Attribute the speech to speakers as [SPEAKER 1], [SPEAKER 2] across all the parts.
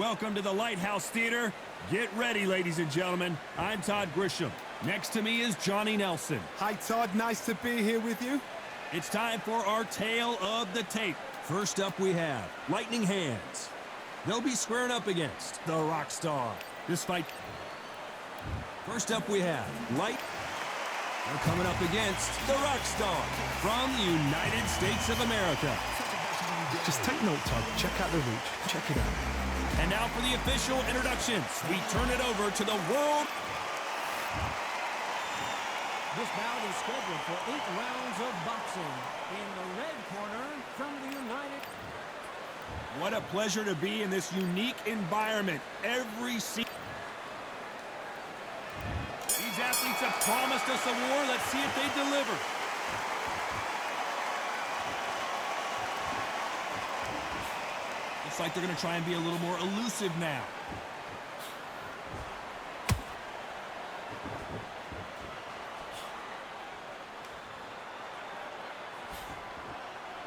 [SPEAKER 1] Welcome to the Lighthouse Theater. Get ready, ladies and gentlemen. I'm Todd Grisham. Next to me is Johnny Nelson.
[SPEAKER 2] Hi, Todd. Nice to be here with you.
[SPEAKER 1] It's time for our tale of the tape. First up, we have Lightning Hands. They'll be squaring up against the Rock Star. This fight... First up, we have They're coming up against the Rock Star from the United States of America.
[SPEAKER 2] Just take note, Todd. Check out the reach. Check it out.
[SPEAKER 1] And now for the official introductions. We turn it over to the world.
[SPEAKER 3] This bout is scheduled for 8 rounds of boxing. In the red corner from the United...
[SPEAKER 1] What a pleasure to be in this unique environment. Every season. These athletes have promised us a war. Let's see if they deliver. Looks like they're going to try and be a little more elusive now.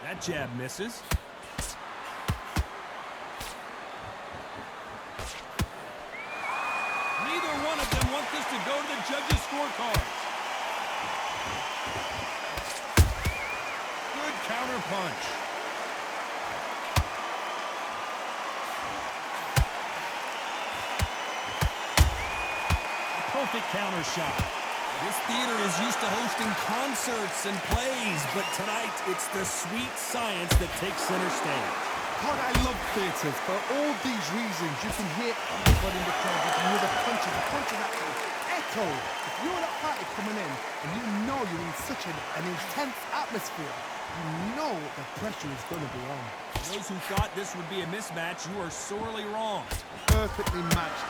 [SPEAKER 1] That jab misses. Neither one of them want this to go to the judges' scorecards. Good counter punch. A perfect counter shot. This theater is used to hosting concerts and plays, but tonight it's the sweet science that takes center stage.
[SPEAKER 2] Todd, I love theatres. For all these reasons, you can hear everybody in the crowd. You can hear the punches actually echo. If you're at a party coming in and you know you're in such an intense atmosphere, you know the pressure is going to be on.
[SPEAKER 1] Those who thought this would be a mismatch, you are sorely wrong.
[SPEAKER 2] Perfectly matched.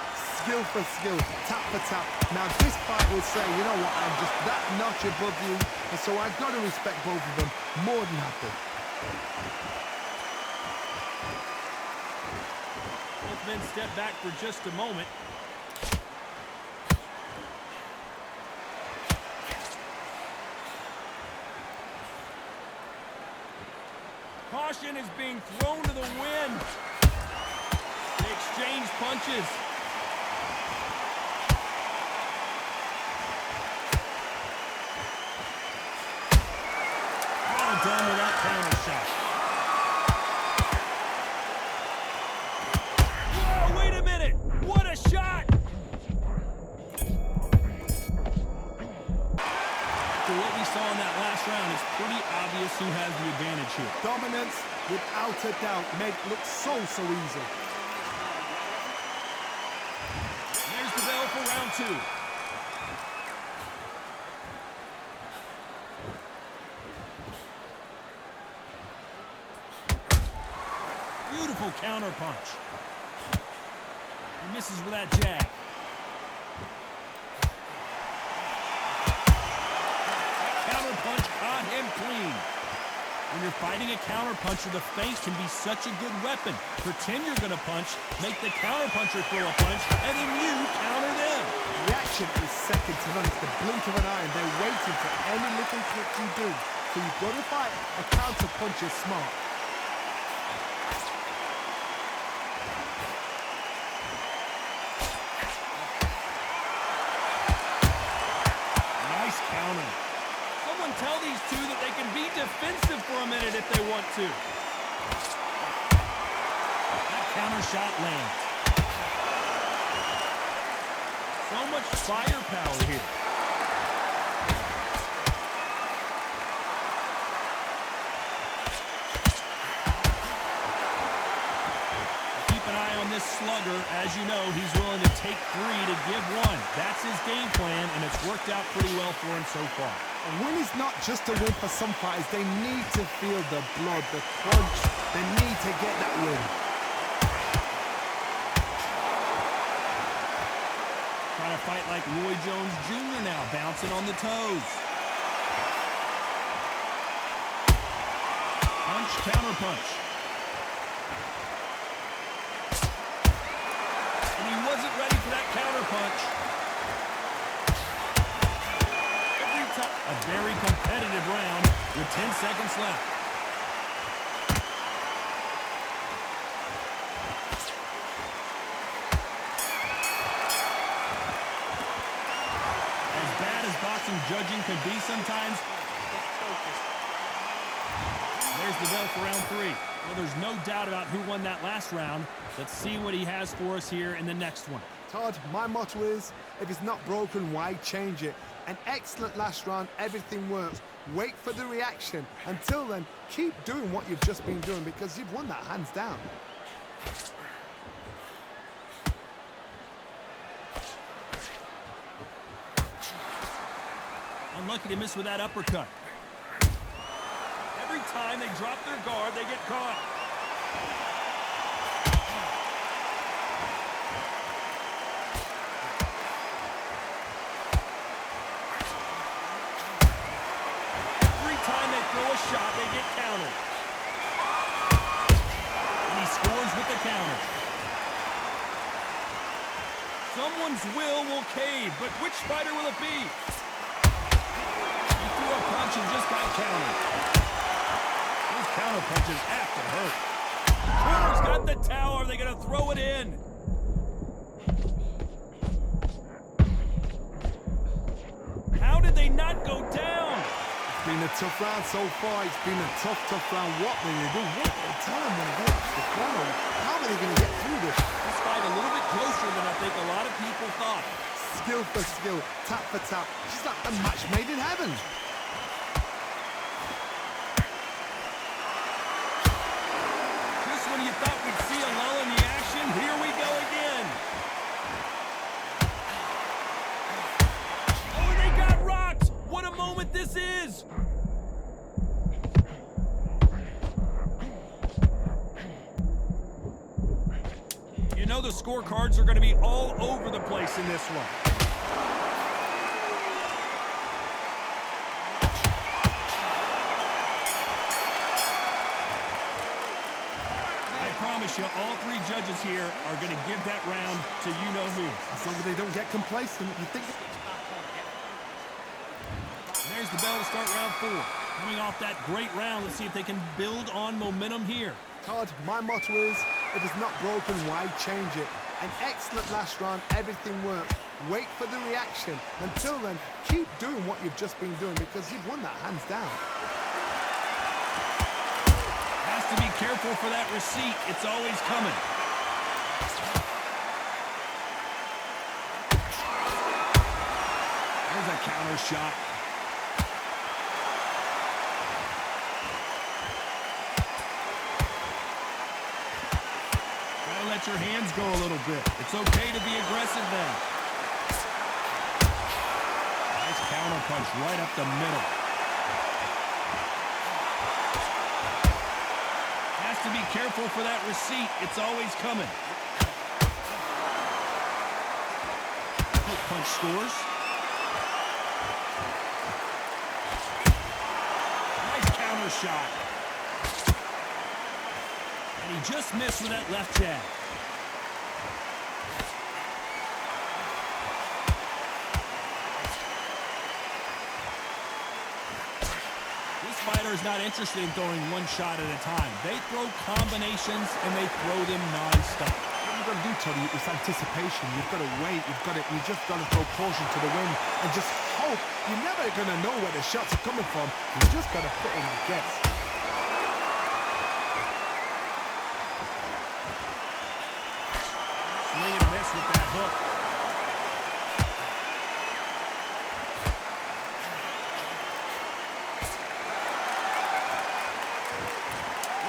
[SPEAKER 2] Skill for skill, tap for tap. Now this fight will say, you know what, I'm just that notch above you, and so I've got to respect both of them more than happy.
[SPEAKER 1] Both men step back for just a moment. Caution is being thrown to the wind. They exchange punches. Done without counter shot. Whoa, wait a minute! What a shot! After what we saw in that last round, it's pretty obvious who has the advantage here.
[SPEAKER 2] Dominance, without a doubt, made it look so easy.
[SPEAKER 1] Here's the bell for round 2. Beautiful counter punch. He misses with that jab. Counter punch caught him clean. When you're fighting a counter puncher, the feint can be such a good weapon. Pretend you're going to punch, make the counter puncher throw a punch, and then you counter them.
[SPEAKER 2] Reaction is second to none. It's the blink of an eye, and they're waiting for any little trick you do. So you've got to fight a counter puncher smart.
[SPEAKER 1] Counter. Someone tell these two that they can be defensive for a minute if they want to. That counter shot lands. So much firepower here. Keep an eye on this slugger. As you know, he's willing to take 3 to give 1. That's his game plan, and it's worked out pretty well for him so far.
[SPEAKER 2] A win is not just a win for some fighters. They need to feel the blood, the crunch. They need to get that win.
[SPEAKER 1] Trying to fight like Roy Jones Jr. now, bouncing on the toes. Punch, counter punch. And he wasn't ready for that counter punch. A very competitive round with 10 seconds left. strong judging can be sometimes. There's the bell for round 3. Well, there's no doubt about who won that last round. Let's see what he has for us here in the next one.
[SPEAKER 2] Todd, my motto is, if it's not broken, why change it? An excellent last round, everything works. Wait for the reaction. Until then, keep doing what you've just been doing because you've won that hands down.
[SPEAKER 1] Unlucky to miss with that uppercut. Every time they drop their guard, they get caught. Every time they throw a shot, they get countered. And he scores with the counter. Someone's will cave, but which fighter will it be? He threw a punch and just got countered. Those counter punches have to hurt. Corner's got the towel. Are they going to throw it in? How did they not go down?
[SPEAKER 2] It's been a tough round so far. It's been a tough round. What will they do? What will they tell them when they get to the corner? How are they going to get through this?
[SPEAKER 1] This fight a little bit closer than I think a lot of people thought.
[SPEAKER 2] Skill for skill, tap for tap. Just like a match made in heaven.
[SPEAKER 1] Just when you thought we'd see a lull in the action, here we go again. Oh, and they got rocked. What a moment this is. You know the scorecards are going to be all over the place in this one. I promise you, all 3 judges here are going to give that round to you-know-who.
[SPEAKER 2] As long as they don't get complacent, you think...
[SPEAKER 1] There's the bell to start round 4. Coming off that great round, let's see if they can build on momentum here.
[SPEAKER 2] Todd, my motto is, if it's not broken, why change it? An excellent last round, everything works. Wait for the reaction. Until then, keep doing what you've just been doing because you've won that hands down.
[SPEAKER 1] Has to be careful for that receipt. It's always coming. There's a counter shot. Let your hands go a little bit. It's okay to be aggressive then. Nice counter punch right up the middle. Has to be careful for that receipt. It's always coming. Hook punch scores. Nice counter shot. And he just missed with that left jab. Fighter is not interested in throwing one shot at a time. They throw combinations and they throw them non-stop.
[SPEAKER 2] What you've got to do, Tony, is anticipation. You've got to wait. You just got to throw caution to the wind and just hope. You're never going to know where the shots are coming from. You just got to put in your guess.
[SPEAKER 1] Swing and miss with that hook.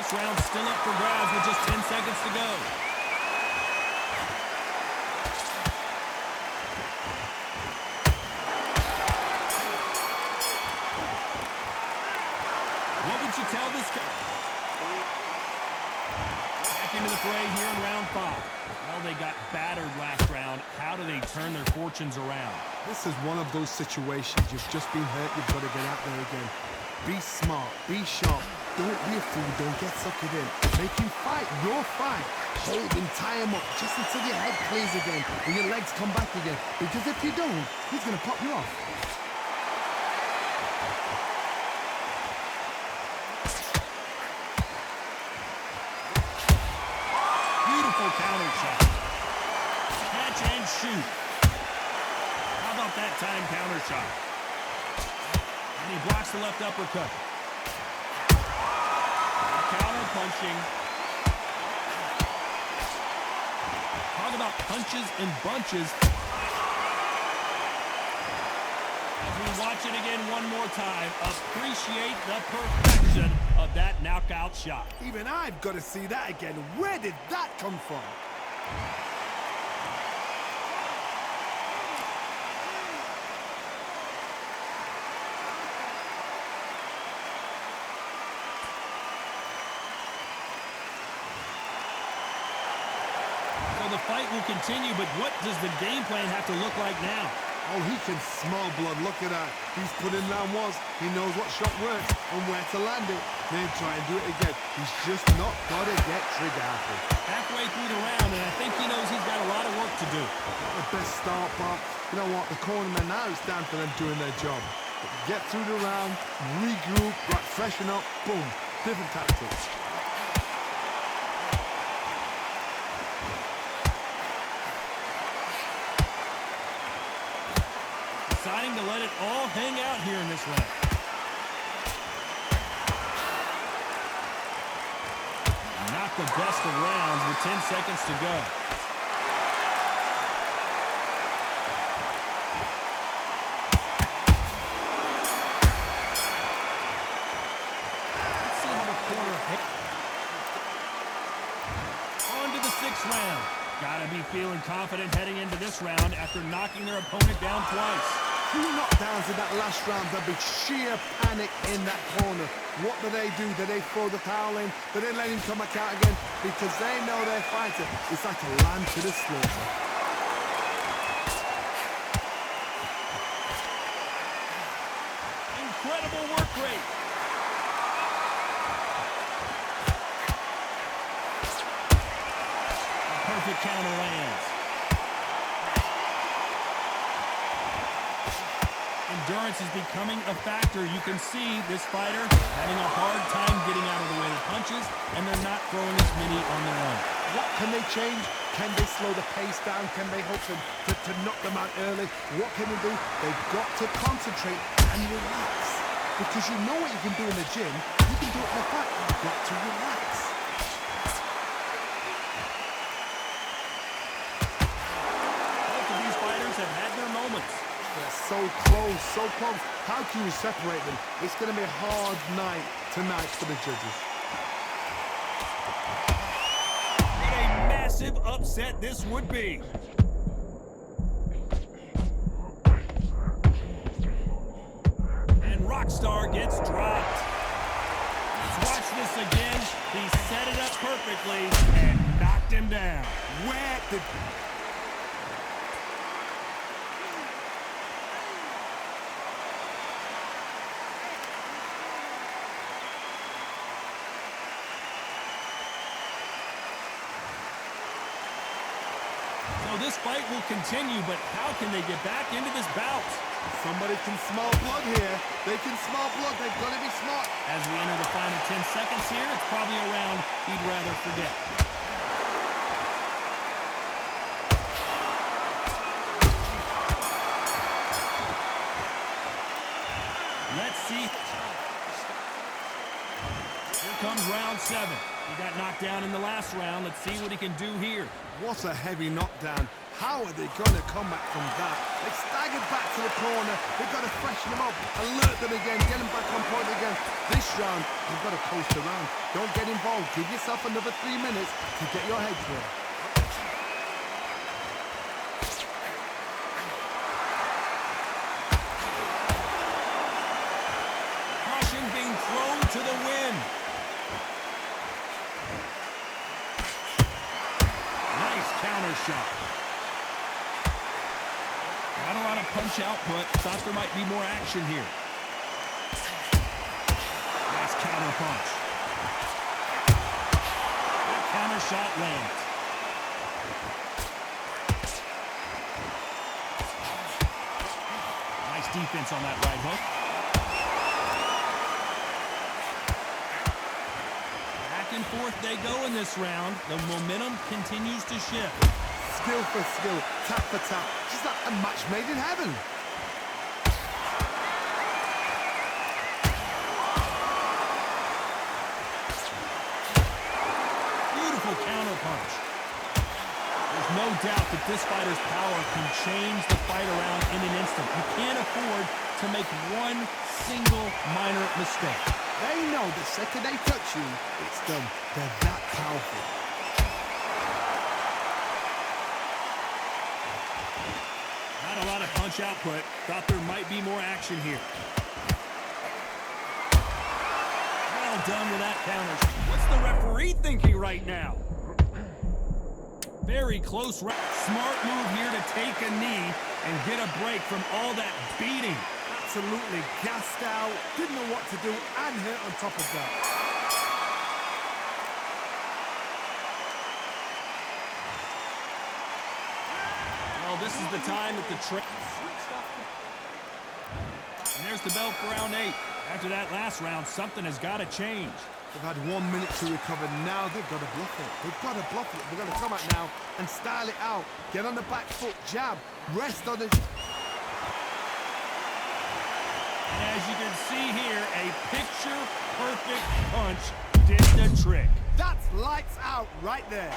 [SPEAKER 1] This round's still up for grabs with just 10 seconds to go. What would you tell this guy? Back into the fray here in round 5. Well, they got battered last round. How do they turn their fortunes around?
[SPEAKER 2] This is one of those situations. You've just been hurt. You've got to get out there again. Be smart. Be sharp. Don't be a fool. Don't get sucked in. Make him fight your fight. Hold him, tie him up, just until your head clears again and your legs come back again. Because if you don't, he's going to pop you off.
[SPEAKER 1] Beautiful counter shot. Catch and shoot. How about that time counter shot? And he blocks the left uppercut. Counter punching. Talk about punches and bunches. As we watch it again one more time, appreciate the perfection of that knockout shot.
[SPEAKER 2] Even I've got to see that again. Where did that come from?
[SPEAKER 1] So the fight will continue, but what does the game plan have to look like now?
[SPEAKER 2] Oh, he can smell blood. Look at that. He's put in round ones. He knows what shot works and where to land it. Then try and do it again. He's just not got to get trigger happy.
[SPEAKER 1] Halfway through the round, and I think he knows he's got a lot of work to do.
[SPEAKER 2] The best start, but you know what? The cornermen now, it's down to them doing their job. Get through the round, regroup, right, freshen up, boom. Different tactics.
[SPEAKER 1] Deciding to let it all hang out here in this round. Not the best of rounds with 10 seconds to go. Let's see how the corner hit. On to the 6th round. Gotta be feeling confident heading into this round after knocking their opponent down twice.
[SPEAKER 2] 2 knockdowns in that last round. There'll be sheer panic in that corner. What do? Do they throw the towel in? Do they let him come back out again? Because they know their fighter. It's like a lamb to the slaughter.
[SPEAKER 1] Incredible work rate. A perfect counter lands. Endurance is becoming a factor. You can see this fighter having a hard time getting out of the way of punches, and they're not throwing as many on their own.
[SPEAKER 2] What can they change? Can they slow the pace down? Can they hope to knock them out early? What can they do? They've got to concentrate and relax. Because you know what you can do in the gym, you can do it in the fight. You've got to relax.
[SPEAKER 1] Both of these fighters have had their moments.
[SPEAKER 2] They're so close, so close. How can you separate them? It's going to be a hard night tonight for the judges.
[SPEAKER 1] What a massive upset this would be. And Rockstar gets dropped. Let's watch this again. He set it up perfectly and knocked him down.
[SPEAKER 2] Where did...
[SPEAKER 1] So this fight will continue, but how can they get back into this bout?
[SPEAKER 2] Somebody can smell blood here. They can smell blood. They've got to be smart.
[SPEAKER 1] As we enter the final 10 seconds here, it's probably a round he'd rather forget. Let's see. Here comes round 7. He got knocked down in the last round. Let's see what he can do here.
[SPEAKER 2] What a heavy knockdown. How are they going to come back from that? They've staggered back to the corner. They've got to freshen them up, alert them again, get them back on point again. This round, you've got to coast around. Don't get involved. Give yourself another 3 minutes to get your head clear.
[SPEAKER 1] Caution being thrown to the wind. Nice counter shot. Not a lot of punch output. Thought there might be more action here. Nice counter punch. That counter shot lands. Nice defense on that right hook. Back and forth they go in this round. The momentum continues to shift.
[SPEAKER 2] Skill for skill, tap for tap. Just like a match made in heaven.
[SPEAKER 1] no doubt that this fighter's power can change the fight around in an instant. You can't afford to make one single minor mistake.
[SPEAKER 2] They know the second they touch you, it's done. They're that powerful.
[SPEAKER 1] Not a lot of punch output. Thought there might be more action here. Well done with that counter. What's the referee thinking right now? Very close. Smart move here to take a knee and get a break from all that beating.
[SPEAKER 2] Absolutely gassed out, didn't know what to do, and hurt on top of that.
[SPEAKER 1] Well, this is the time that the and there's the bell for round 8. After that last round, something has got to change.
[SPEAKER 2] They've had 1 minute to recover. Now they've got to bluff it. They've got to bluff it. They've got to come out now and style it out. Get on the back foot, jab, rest on the...
[SPEAKER 1] And as you can see here, a picture-perfect punch did the trick.
[SPEAKER 2] That's lights out right there.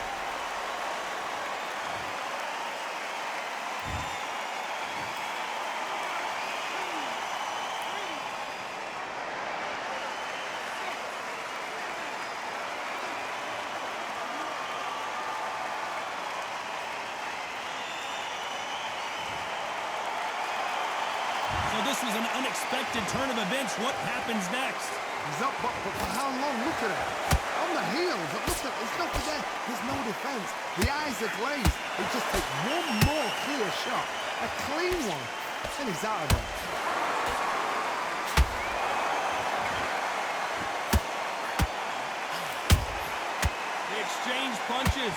[SPEAKER 1] So this was an unexpected turn of events. What happens next?
[SPEAKER 2] He's up, but for how long? Look at it. On the heels. Look at it. There's nothing there. There's no defense. The eyes are glazed. He just takes one more clear shot. A clean one. And he's out of there.
[SPEAKER 1] They exchange punches.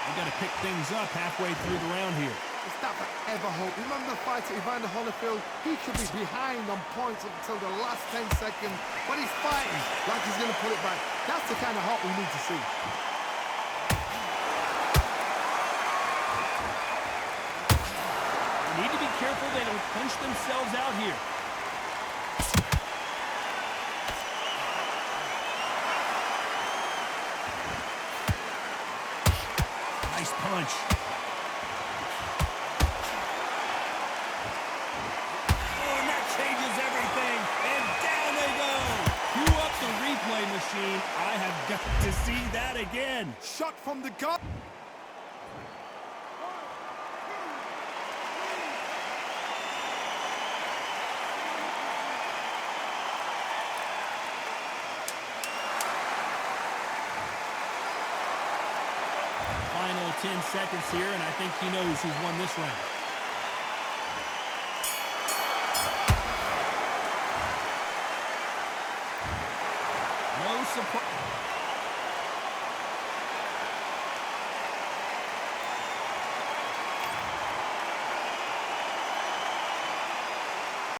[SPEAKER 1] We got to pick things up halfway through the round here.
[SPEAKER 2] It's that forever hope. Remember the fight at Evander Holyfield? He could be behind on points until the last 10 seconds, but he's fighting like he's going to put it back. That's the kind of hope we need to see.
[SPEAKER 1] They need to be careful they don't punch themselves out here. Nice punch. Machine. I have got to see that again.
[SPEAKER 2] Shot from the gun.
[SPEAKER 1] Final 10 seconds here, and I think he knows who's won this round. No surprise.